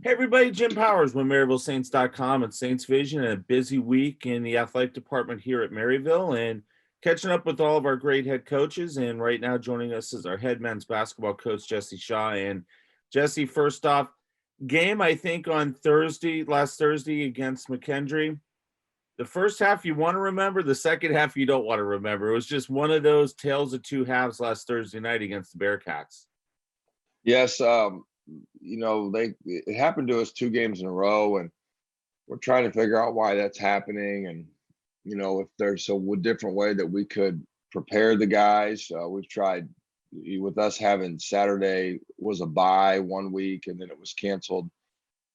Hey everybody, Jim Powers with MaryvilleSaints.com and Saints Vision, and a busy week in the athletic department here at Maryville, and catching up with all of our great head coaches. And right now joining us is our head men's basketball coach, Jesse Shaw. And Jesse, first off, game I think on last Thursday against McKendree. The first half you want to remember, the second half you don't want to remember. It was just one of those tales of two halves last Thursday night against the Bearcats. Yes, it happened to us 2 games in a row, and we're trying to figure out why that's happening, and if there's a different way that we could prepare the guys. We've tried with us having Saturday was a bye 1 week, and then it was canceled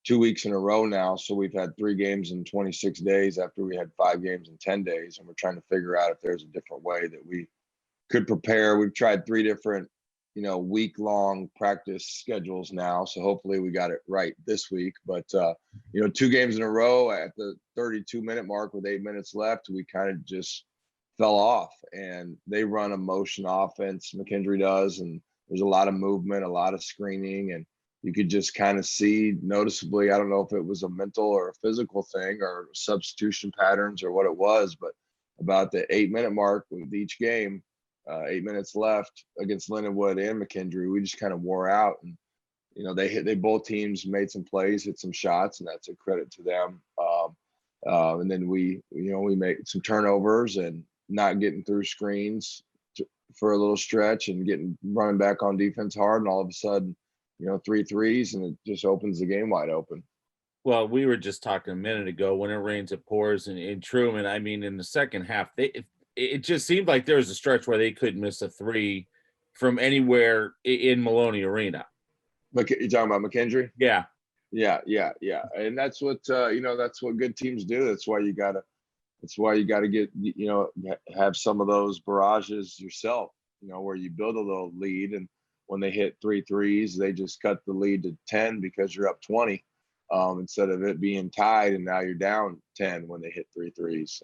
2 weeks in a row now. So we've had 3 games in 26 days after we had 5 games in 10 days, and we're trying to figure out if there's a different way that we could prepare. We've tried 3 different week-long practice schedules now. So hopefully we got it right this week. But 2 games in a row at the 32-minute mark with 8 minutes left, we kind of just fell off. And they run a motion offense, McKendree does, and there's a lot of movement, a lot of screening, and you could just kind of see noticeably, I don't know if it was a mental or a physical thing or substitution patterns or what it was, but about the 8-minute mark with each game, 8 minutes left against Lindenwood and McKendree, we just kind of wore out. And they both teams made some plays, hit some shots, and that's a credit to them. And then we made some turnovers and not getting through screens for a little stretch and running back on defense hard, and all of a sudden 3 threes, and it just opens the game wide open. Well, we were just talking a minute ago, when it rains, it pours. And in Truman, I mean, in the second half, it just seemed like there was a stretch where they couldn't miss a three from anywhere in Maloney Arena. You're talking about McKendree? Yeah. Yeah. And that's what that's what good teams do. That's why you gotta get have some of those barrages yourself. Where you build a little lead, and when they hit 3 threes, they just cut the lead to 10 because you're up 20. Instead of it being tied, and now you're down 10 when they hit 3 threes.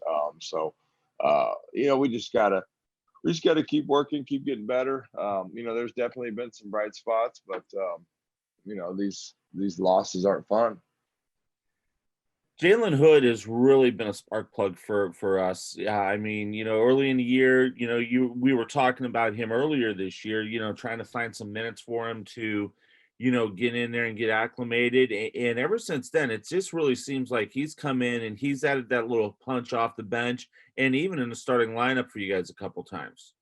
We just gotta keep working, keep getting better. There's definitely been some bright spots, but these losses aren't fun. Jalen Hood has really been a spark plug for us. Yeah, I mean, early in the year, we were talking about him earlier this year, trying to find some minutes for him to, get in there and get acclimated. And ever since then, it just really seems like he's come in and he's added that little punch off the bench, and even in the starting lineup for you guys a couple times.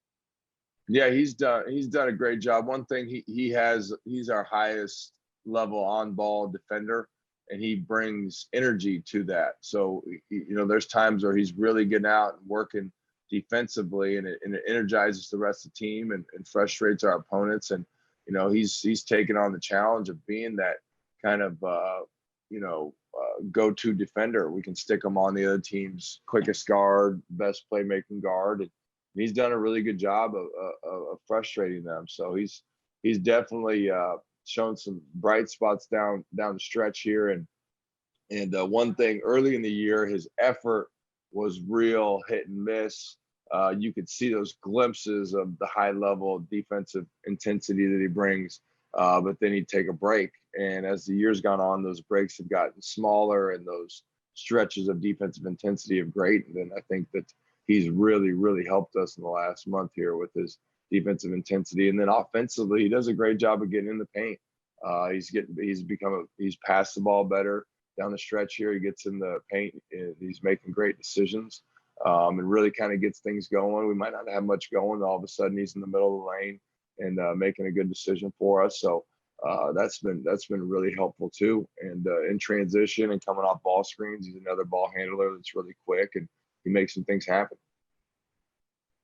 Yeah, he's done a great job. One thing he's our highest level on ball defender, and he brings energy to that. So there's times where he's really getting out and working defensively, and it energizes the rest of the team and frustrates our opponents. And he's taken on the challenge of being that kind of go-to defender. We can stick him on the other team's quickest guard, best playmaking guard, and he's done a really good job of frustrating them. So he's definitely shown some bright spots down the stretch here. And one thing early in the year, his effort was real hit and miss. You could see those glimpses of the high level defensive intensity that he brings, but then he'd take a break. And as the years gone on, those breaks have gotten smaller, and those stretches of defensive intensity have greatened. And I think that he's really, really helped us in the last month here with his defensive intensity. And then offensively, he does a great job of getting in the paint. He's passed the ball better down the stretch here. He gets in the paint, and he's making great decisions, and really kind of gets things going. We might not have much going. All of a sudden, he's in the middle of the lane and making a good decision for us. So that's been really helpful too. And in transition and coming off ball screens, he's another ball handler that's really quick, and he makes some things happen.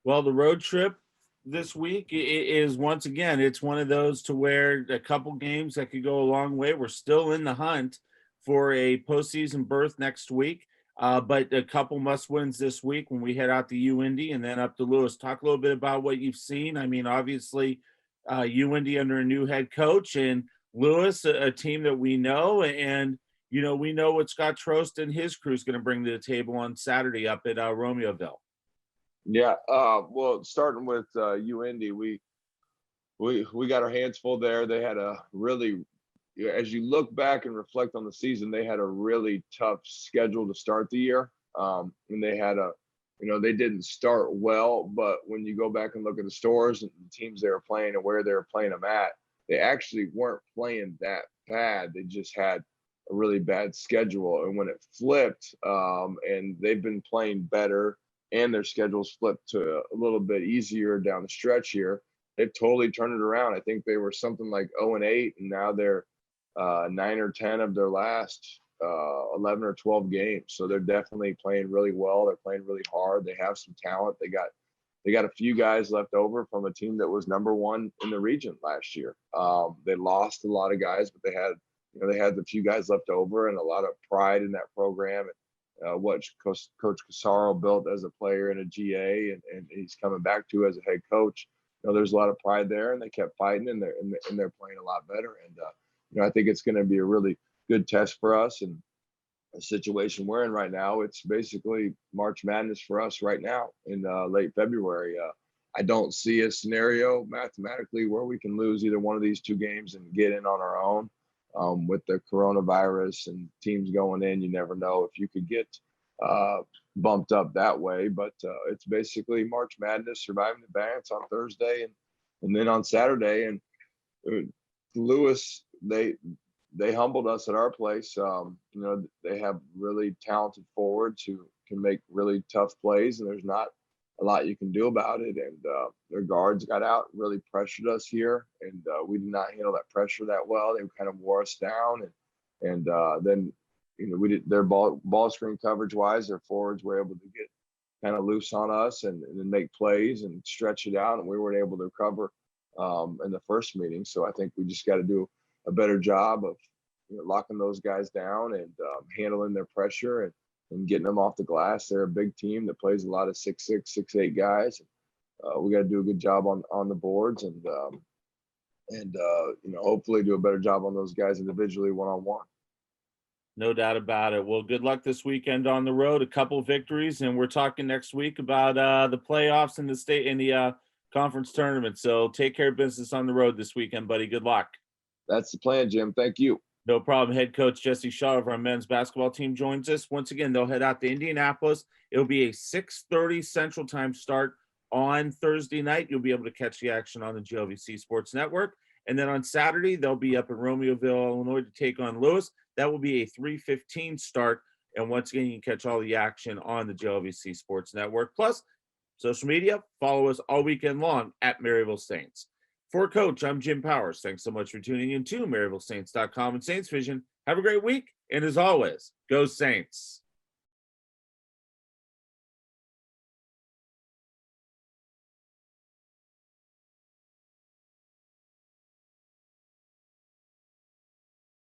Well, the road trip this week is, once again, it's one of those to where a couple games that could go a long way. We're still in the hunt for a postseason berth next week, but a couple must wins this week when we head out to UIndy and then up to Lewis. Talk a little bit about what you've seen. I mean, obviously, UIndy under a new head coach, and Lewis, a team that we know, and we know what Scott Trost and his crew is going to bring to the table on Saturday up at Romeoville. Yeah, well, starting with UIndy, we got our hands full there. They had a really as you look back and reflect on the season, they had a really tough schedule to start the year. And they had they didn't start well, but when you go back and look at the stores and the teams they were playing and where they were playing them at, they actually weren't playing that bad. They just had a really bad schedule. And when it flipped, and they've been playing better and their schedules flipped to a little bit easier down the stretch here, they've totally turned it around. I think they were something like 0-8, and now they're 9 or 10 of their last 11 or 12 games. So they're definitely playing really well. They're playing really hard. They have some talent. They got a few guys left over from a team that was number one in the region last year. They lost a lot of guys, but they had a few guys left over and a lot of pride in that program. And what Coach Casaro built as a player and a GA, and he's coming back to as a head coach. There's a lot of pride there, and they kept fighting, and they're playing a lot better. And I think it's going to be a really good test for us. And a situation we're in right now, it's basically March Madness for us right now in late February. I don't see a scenario mathematically where we can lose either one of these two games and get in on our own. With the coronavirus and teams going in, you never know if you could get bumped up that way. But it's basically March Madness, surviving the balance on Thursday, and then on Saturday. And Lewis, they humbled us at our place. They have really talented forwards who can make really tough plays, and there's not a lot you can do about it. And their guards got out, really pressured us here, and we did not handle that pressure that well. They kind of wore us down, and then we did their ball screen coverage wise. Their forwards were able to get kind of loose on us and make plays and stretch it out, and we weren't able to recover in the first meeting. So I think we just got to do a better job of locking those guys down and handling their pressure and getting them off the glass. They're a big team that plays a lot of 6'6", 6'8" guys. We got to do a good job on the boards and hopefully do a better job on those guys individually, one-on-one. No doubt about it. Well, good luck this weekend on the road. A couple victories, and we're talking next week about the playoffs in the state in the conference tournament. So take care of business on the road this weekend, buddy. Good luck. That's the plan, Jim. Thank you. No problem. Head coach Jesse Shaw of our men's basketball team joins us. Once again, they'll head out to Indianapolis. It'll be a 6:30 Central Time start on Thursday night. You'll be able to catch the action on the GLVC Sports Network. And then on Saturday, they'll be up in Romeoville, Illinois to take on Lewis. That will be a 3:15 start. And once again, you can catch all the action on the GLVC Sports Network. Plus, social media, follow us all weekend long at Maryville Saints. For Coach, I'm Jim Powers. Thanks so much for tuning in to MaryvilleSaints.com and Saints Vision. Have a great week. And as always, go Saints.